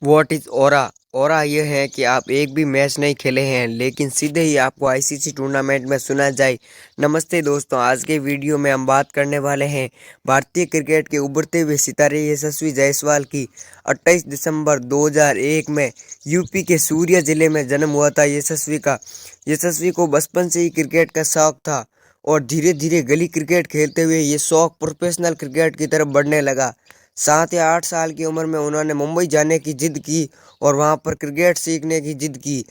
What is ओरा। ओरा यह है कि आप एक भी मैच नहीं खेले हैं लेकिन सीधे ही आपको आईसीसी टूर्नामेंट में सुना जाए। नमस्ते दोस्तों, आज के वीडियो में हम बात करने वाले हैं भारतीय क्रिकेट के उभरते हुए सितारे यशस्वी जायसवाल की। 28 दिसंबर 2001 में यूपी के सूर्या जिले में जन्म हुआ था यशस्वी का। यशस्वी को बचपन से ही क्रिकेट का शौक था और धीरे धीरे गली क्रिकेट खेलते हुए ये शौक प्रोफेशनल क्रिकेट की तरफ बढ़ने लगा। 7 या 8 साल की उम्र में उन्होंने मुंबई जाने की जिद की और वहां पर क्रिकेट सीखने की जिद की।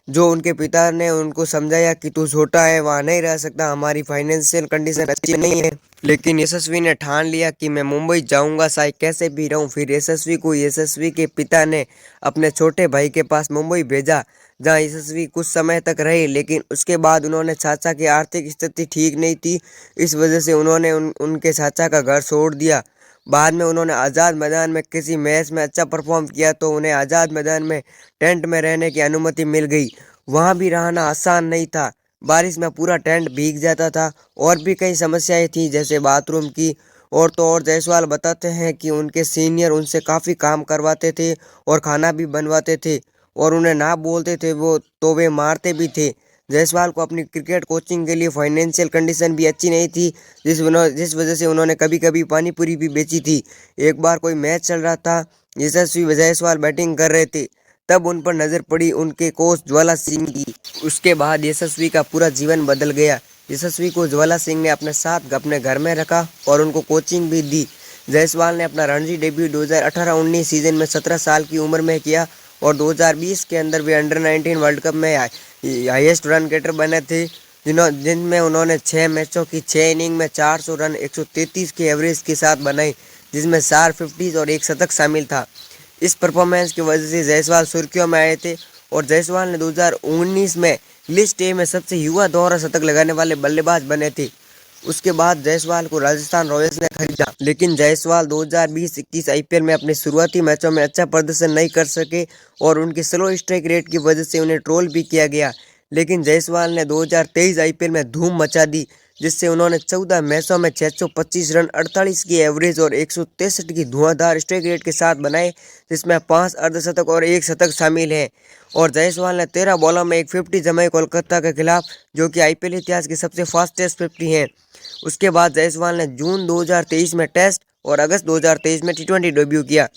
जो उनके पिता ने उनको समझाया कि तू छोटा है, वहां नहीं रह सकता, हमारी फाइनेंशियल कंडीशन अच्छी नहीं है। लेकिन यशस्वी ने ठान लिया कि मैं मुंबई जाऊंगा, चाहे कैसे भी रहूं। फिर यशस्वी के पिता ने अपने छोटे भाई के पास मुंबई भेजा, जहां यशस्वी कुछ समय तक रहे। लेकिन उसके बाद उन्होंने चाचा की आर्थिक स्थिति ठीक नहीं थी, इस वजह से उन्होंने उनके चाचा का घर छोड़ दिया। बाद में उन्होंने आज़ाद मैदान में किसी मैच में अच्छा परफॉर्म किया तो उन्हें आज़ाद मैदान में टेंट में रहने की अनुमति मिल गई। वहां भी रहना आसान नहीं था, बारिश में पूरा टेंट भीग जाता था और भी कई समस्याएं थी जैसे बाथरूम की। और तो और जायसवाल बताते हैं कि उनके सीनियर उनसे काफ़ी काम करवाते थे और खाना भी बनवाते थे, और उन्हें ना बोलते थे वो तो वे मारते भी थे। जायसवाल को अपनी क्रिकेट कोचिंग के लिए फाइनेंशियल कंडीशन भी अच्छी नहीं थी, जिस वजह से उन्होंने कभी कभी पानी पूरी भी बेची थी। एक बार कोई मैच चल रहा था, यशस्वी जायसवाल बैटिंग कर रहे थे, तब उन पर नज़र पड़ी उनके कोच ज्वाला सिंह की। उसके बाद यशस्वी का पूरा जीवन बदल गया। यशस्वी को ज्वाला सिंह ने अपने साथ अपने घर में रखा और उनको कोचिंग भी दी। जायसवाल ने अपना रणजी डेब्यू 2018-19 सीजन में 17 साल की उम्र में किया और 2020 के अंदर वे अंडर 19 वर्ल्ड कप में हाईएस्ट रन गेटर बने थे, जिनमें उन्होंने 6 मैचों की 6 इनिंग में 400 रन 133 के एवरेज के साथ बनाए, जिसमें 4 50 और एक शतक शामिल था। इस परफॉर्मेंस की वजह से जायसवाल सुर्खियों में आए थे और जायसवाल ने 2019 में लिस्ट ए में सबसे युवा दोहरा शतक लगाने वाले बल्लेबाज बने थे। उसके बाद जायसवाल को राजस्थान रॉयल्स ने खरीदा, लेकिन जायसवाल 2020-21 आईपीएल में अपने शुरुआती मैचों में अच्छा प्रदर्शन नहीं कर सके और उनके स्लो स्ट्राइक रेट की वजह से उन्हें ट्रोल भी किया गया। लेकिन जायसवाल ने 2023 आईपीएल में धूम मचा दी, जिससे उन्होंने 14 मैचों में 625 रन 48 की एवरेज और 163 की धुआंधार स्ट्राइक रेट के साथ बनाए, जिसमें 5 अर्धशतक और एक शतक शामिल है। और जायसवाल ने 13 बॉलों में एक 50 जमाई कोलकाता के खिलाफ, जो कि आईपीएल इतिहास की सबसे फास्टेस्ट 50 है। उसके बाद जायसवाल ने जून 2023 में टेस्ट और अगस्त 2023 में टी20 डेब्यू किया।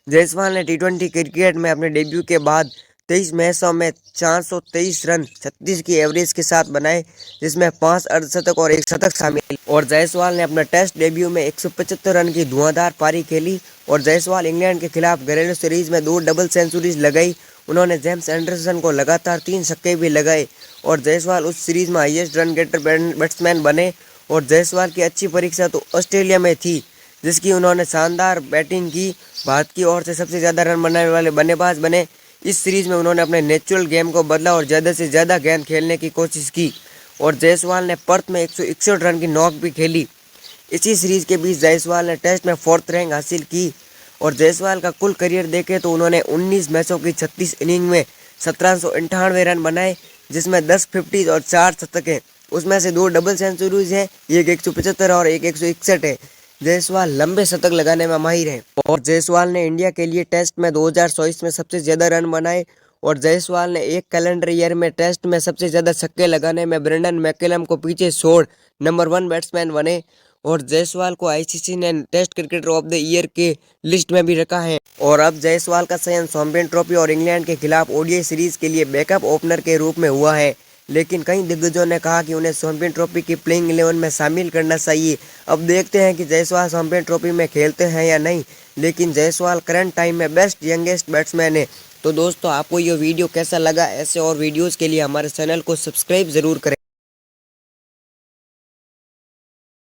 जायसवाल ने टी20 क्रिकेट में अपने डेब्यू के बाद 23 मैचों में 423 रन 36 की एवरेज के साथ बनाए, जिसमें 5 अर्धशतक और एक शतक शामिल। और जायसवाल ने अपना टेस्ट डेब्यू में 175 रन की धुआंधार पारी खेली और जायसवाल इंग्लैंड के खिलाफ घरेलू सीरीज में 2 डबल सेंचुरीज लगाई। उन्होंने जेम्स एंडरसन को लगातार 3 छक्के भी लगाए और जायसवाल उस सीरीज में हाईएस्ट रन गेटर बैट्समैन बने। और जायसवाल की अच्छी परीक्षा तो ऑस्ट्रेलिया में थी, जिसकी उन्होंने शानदार बैटिंग की। भारत की ओर से सबसे ज़्यादा रन बनाने वाले बल्लेबाज बने। इस सीरीज में उन्होंने अपने नेचुरल गेम को बदला और ज़्यादा से ज़्यादा गेंद खेलने की कोशिश की और जायसवाल ने पर्थ में 161 रन की नॉक भी खेली। इसी सीरीज के बीच जायसवाल ने टेस्ट में 4th रैंक हासिल की। और जायसवाल का कुल करियर देखें तो उन्होंने 19 मैचों की 36 इनिंग में 1798 रन बनाए, जिसमें 10 50 और 4 शतक हैं। उसमें से 2 डबल सेंचुरीज हैं, एक 175 और एक 161 है। जायसवाल लंबे शतक लगाने में माहिर हैं और जायसवाल ने इंडिया के लिए टेस्ट में 2024 में सबसे ज़्यादा रन बनाए। और जायसवाल ने एक कैलेंडर ईयर में टेस्ट में सबसे ज़्यादा छक्के लगाने में ब्रेंडन मैकलम को पीछे छोड़ नंबर 1 बैट्समैन बने। और जायसवाल को आईसीसी ने test cricketer of the year के लिस्ट में भी रखा है। और अब जायसवाल का चयन चैंपियंस ट्रॉफी और इंग्लैंड के खिलाफ ओडीआई सीरीज के लिए बैकअप ओपनर के रूप में हुआ है, लेकिन कई दिग्गजों ने कहा कि उन्हें चैंपियंस ट्रॉफी की प्लेइंग 11 में शामिल करना चाहिए। अब देखते हैं कि जायसवाल चैंपियंस ट्रॉफी में खेलते हैं या नहीं, लेकिन जायसवाल करंट टाइम में बेस्ट यंगेस्ट बैट्समैन है। तो दोस्तों, आपको ये वीडियो कैसा लगा? ऐसे और वीडियोस के लिए हमारे चैनल को सब्सक्राइब ज़रूर करें।